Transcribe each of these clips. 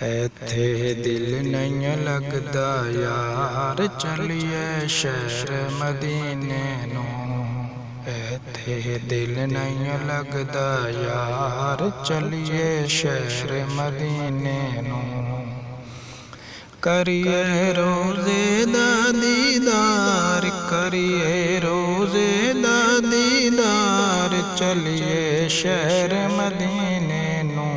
ऐथे दिल नहीं लगदा यार, चलिए शहर मदीने नू। ऐथे दिल नहीं लगदा यार, चलिए शहर मदीने नू। करिए रोज़े दा दीदार, करिए रोज़े दा दीदार, चलिए शहर मदीने नू।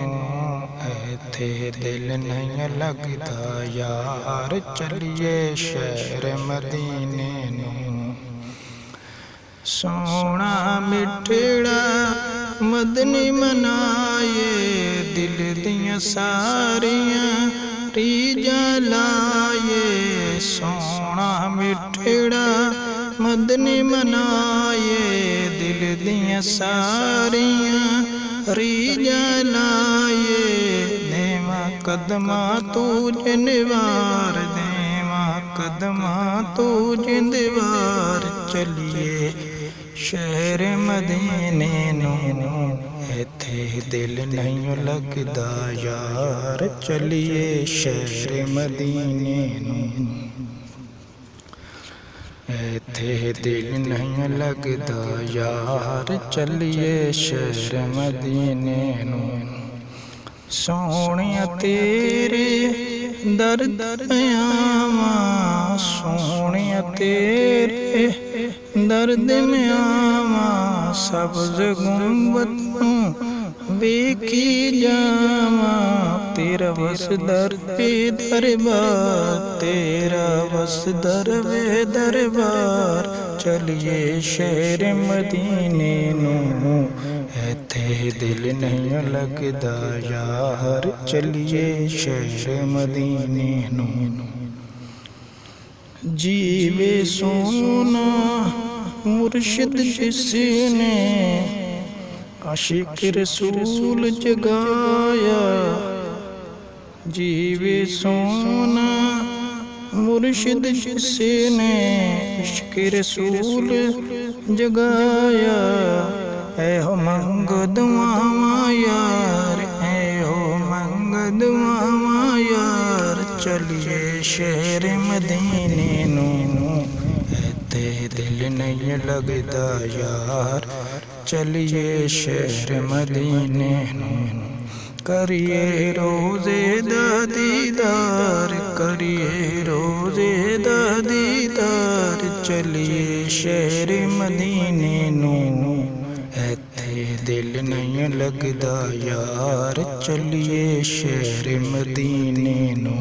ऐथे दिल नहीं लगदा यार, चलिए शहर मदीने नू। सोना मिठड़ा मदनी मनाए, दिल दियां सारियां रीजां लाए। सोना मिठड़ा मदनी मनाए, दिल दियां सारियां रीजां लाए। देवा कदमा तू जिंदवार, देवा कदमा तू जिंदवार, चलिए शहर मदीने नू। ऐथे दिल नहीं लगदा यार, चलिए शहर मदीने नू। ऐथे दिल नहीं लगदा यार, चलिए शहर मदीने नू। सोहणिया तेरे दर आवां, सोहणिया तेरे दर्द में आवां। सब्ज़ गुंबद नूं वेखी जावां, तेरा वस दर पे दरबार, तेरा वस दर पे दरबार, चलिए शहर मदीने नू। ऐथे दिल नहीं लगदा यार, चलिए शहर मदीने नू। जीवे सोना मुर्शिद जिसने आशिक रसूल जगाया। जीवे सोना मुर्शिद जिसने इश्क रसूल जगाया। ऐ हो मंग दुआवां यार, ऐ हो मंग दुआवां यार, चलिए शहर मदीने नू। ऐथे दिल नहीं लगदा यार, चलिए शहर मदीने नू। करिए रोज़े दा दीदार, करिए रोज़े दा दीदार, चलिए शहर मदीने नू। ऐथे दिल नहीं लगदा यार, चलिए शहर मदीने नू।